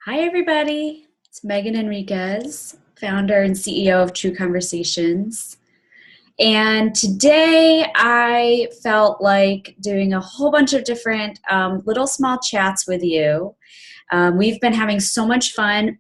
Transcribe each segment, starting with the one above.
Hi, everybody. It's Megan Enriquez, founder and CEO of True Conversations. And today I felt like doing a whole bunch of different little small chats with you. We've been having so much fun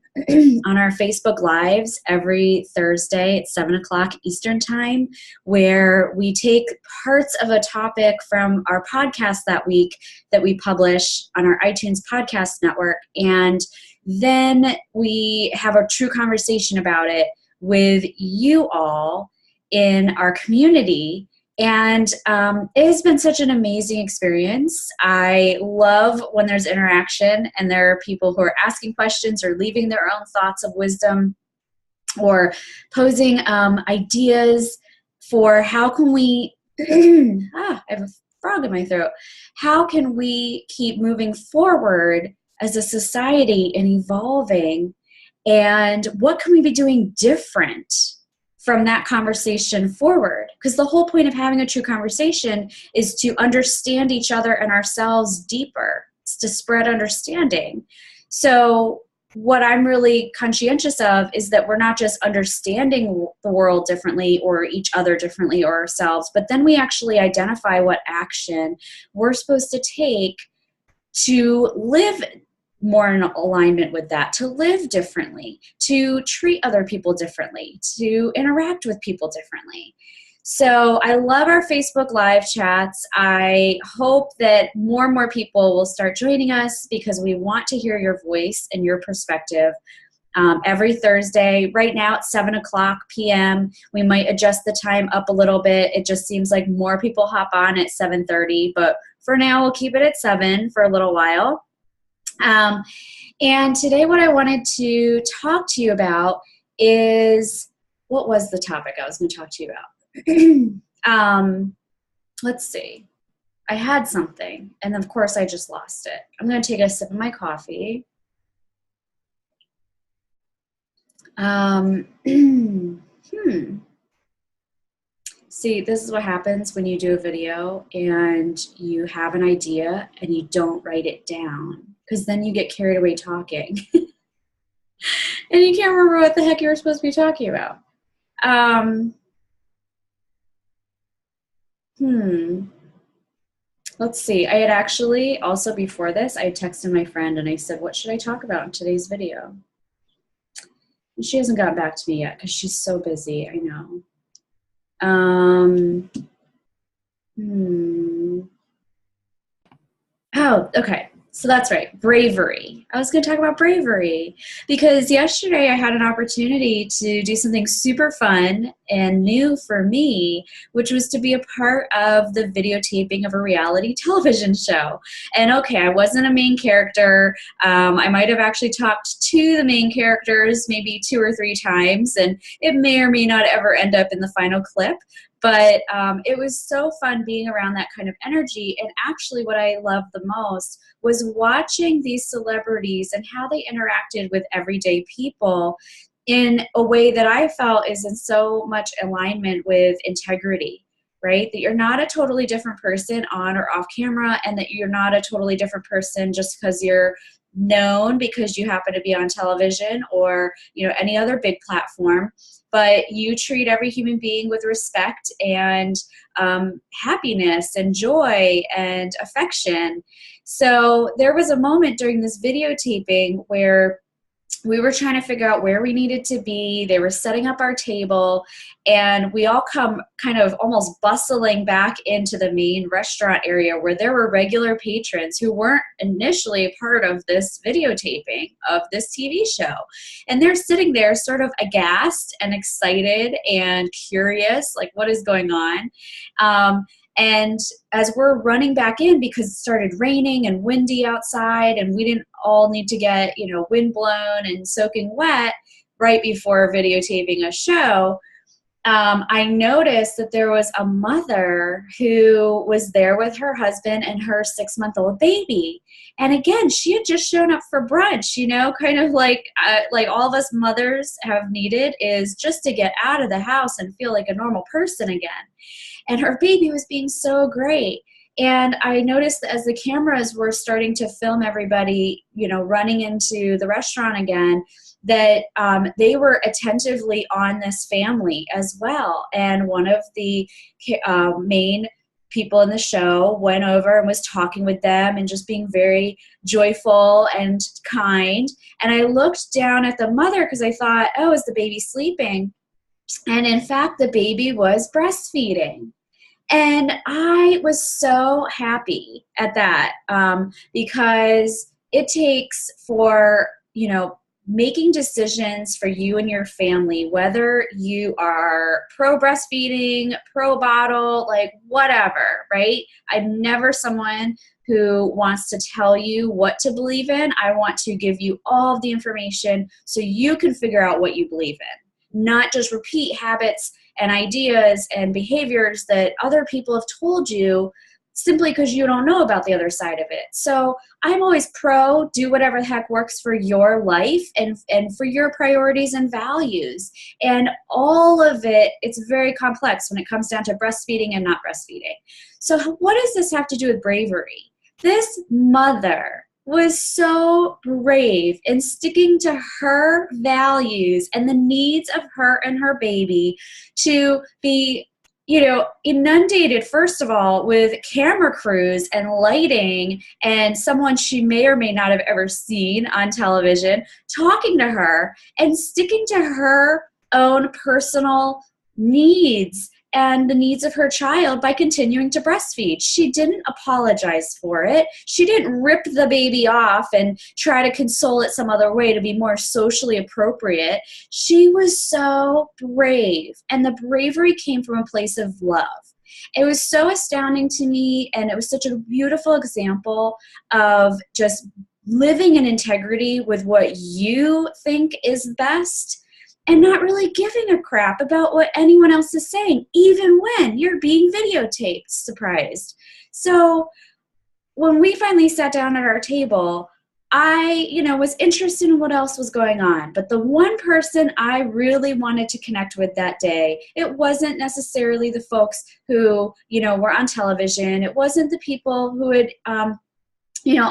on our Facebook Lives every Thursday at 7 o'clock Eastern Time, where we take parts of a topic from our podcast that week that we publish on our iTunes podcast network. And then we have a true conversation about it with you all in our community. And it has been such an amazing experience. I love when there's interaction and there are people who are asking questions or leaving their own thoughts of wisdom or posing ideas for how can we, I have a frog in my throat. How can we keep moving forward as a society and evolving? And what can we be doing different from that conversation forward? Because the whole point of having a true conversation is to understand each other and ourselves deeper. It's to spread understanding. So what I'm really conscientious of is that we're not just understanding the world differently or each other differently or ourselves, but then we actually identify what action we're supposed to take to live more in alignment with that, to live differently, to treat other people differently, to interact with people differently. So I love our Facebook Live chats. I hope that more and more people will start joining us because we want to hear your voice and your perspective every Thursday. Right now at 7 o'clock p.m. We might adjust the time up a little bit. It just seems like more people hop on at 7:30, but for now we'll keep it at 7 for a little while. And today what I wanted to talk to you about is, what was the topic I was going to talk to you about? Let's see. I had something, and of course I just lost it. I'm going to take a sip of my coffee. See, this is what happens when you do a video and you have an idea and you don't write it down, because then you get carried away talking and you can't remember what the heck you were supposed to be talking about. Let's see. I had actually, also before this, I had texted my friend and I said, what should I talk about in today's video? And she hasn't gotten back to me yet because she's so busy, I know. Oh, okay. So that's right. Bravery. I was going to talk about bravery because yesterday I had an opportunity to do something super fun and new for me, which was to be a part of the videotaping of a reality television show. And okay, I wasn't a main character. I might have actually talked to the main characters maybe 2 or 3 times, and it may or may not ever end up in the final clip. But it was so fun being around that kind of energy. And actually what I loved the most was watching these celebrities and how they interacted with everyday people in a way that I felt is in so much alignment with integrity, right? That you're not a totally different person on or off camera, and that you're not a totally different person just because you're known because you happen to be on television or, you know, any other big platform. But you treat every human being with respect and happiness and joy and affection. So there was a moment during this videotaping where we were trying to figure out where we needed to be. They were setting up our table, and we all come kind of almost bustling back into the main restaurant area where there were regular patrons who weren't initially a part of this videotaping of this TV show. And they're sitting there sort of aghast and excited and curious, like what is going on? And as we're running back in, because it started raining and windy outside, and we didn't all need to get, you know, wind blown and soaking wet right before videotaping a show, I noticed that there was a mother who was there with her husband and her 6-month-old baby. And again, she had just shown up for brunch, you know, kind of like all of us mothers have needed, is just to get out of the house and feel like a normal person again. And her baby was being so great. And I noticed that as the cameras were starting to film everybody, running into the restaurant again, that they were attentively on this family as well. And one of the main people in the show went over and was talking with them and just being very joyful and kind. And I looked down at the mother because I thought, oh, is the baby sleeping? And in fact, the baby was breastfeeding. And I was so happy at that because it takes for, making decisions for you and your family, whether you are pro breastfeeding, pro bottle, like whatever, right? I'm never someone who wants to tell you what to believe in. I want to give you all of the information so you can figure out what you believe in, not just repeat habits and ideas and behaviors that other people have told you simply because you don't know about the other side of it. So I'm always pro, do whatever the heck works for your life and for your priorities and values. And all of it, it's very complex when it comes down to breastfeeding and not breastfeeding. So what does this have to do with bravery? This mother was so brave in sticking to her values and the needs of her and her baby to be inundated, first of all, with camera crews and lighting and someone she may or may not have ever seen on television talking to her and sticking to her own personal needs and the needs of her child by continuing to breastfeed. She didn't apologize for it. She didn't rip the baby off and try to console it some other way to be more socially appropriate. She was so brave, and the bravery came from a place of love. It was so astounding to me, and it was such a beautiful example of just living in integrity with what you think is best and not really giving a crap about what anyone else is saying, even when you're being videotaped, surprised. So when we finally sat down at our table, I, was interested in what else was going on. But the one person I really wanted to connect with that day, it wasn't necessarily the folks who, were on television. It wasn't the people who had,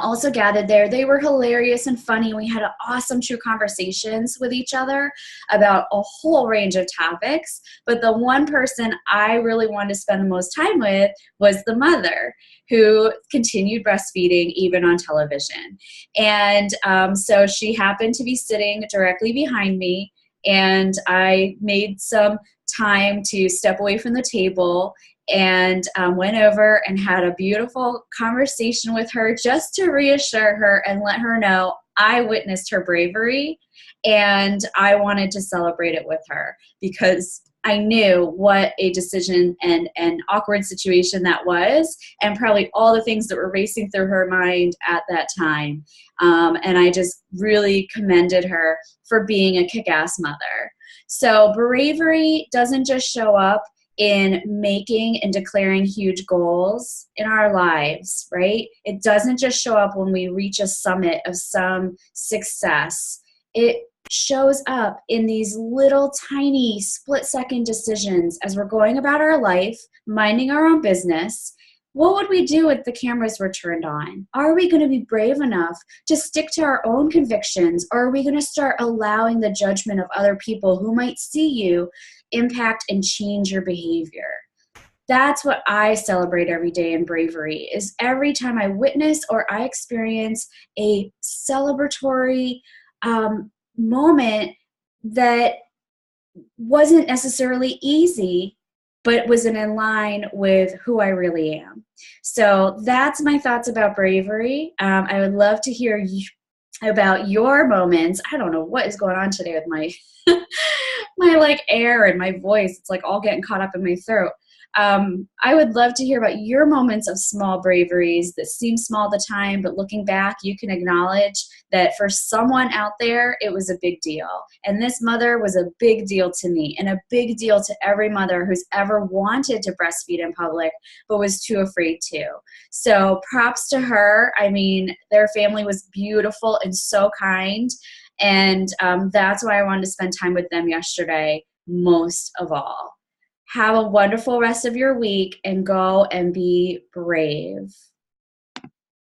also gathered there. They were hilarious and funny. We had awesome, true conversations with each other about a whole range of topics. But the one person I really wanted to spend the most time with was the mother, who continued breastfeeding even on television. And so she happened to be sitting directly behind me, and I made some time to step away from the table and went over and had a beautiful conversation with her just to reassure her and let her know I witnessed her bravery and I wanted to celebrate it with her because I knew what a decision and awkward situation that was, and probably all the things that were racing through her mind at that time. And I just really commended her for being a kick-ass mother. So bravery doesn't just show up in making and declaring huge goals in our lives, right? It doesn't just show up when we reach a summit of some success. It shows up in these little tiny split-second decisions as we're going about our life, minding our own business. What would we do if the cameras were turned on? Are we going to be brave enough to stick to our own convictions, or are we going to start allowing the judgment of other people who might see you impact and change your behavior? That's what I celebrate every day in bravery, is every time I witness or I experience a celebratory moment that wasn't necessarily easy, but was in line with who I really am. So that's my thoughts about bravery. I would love to hear about your moments. I don't know what is going on today with my my like air and my voice. It's like all getting caught up in my throat. I would love to hear about your moments of small braveries that seem small at the time, but looking back, you can acknowledge that for someone out there, it was a big deal. And this mother was a big deal to me, and a big deal to every mother who's ever wanted to breastfeed in public, but was too afraid to. So props to her. I mean, their family was beautiful and so kind. And that's why I wanted to spend time with them yesterday most of all. Have a wonderful rest of your week and go and be brave.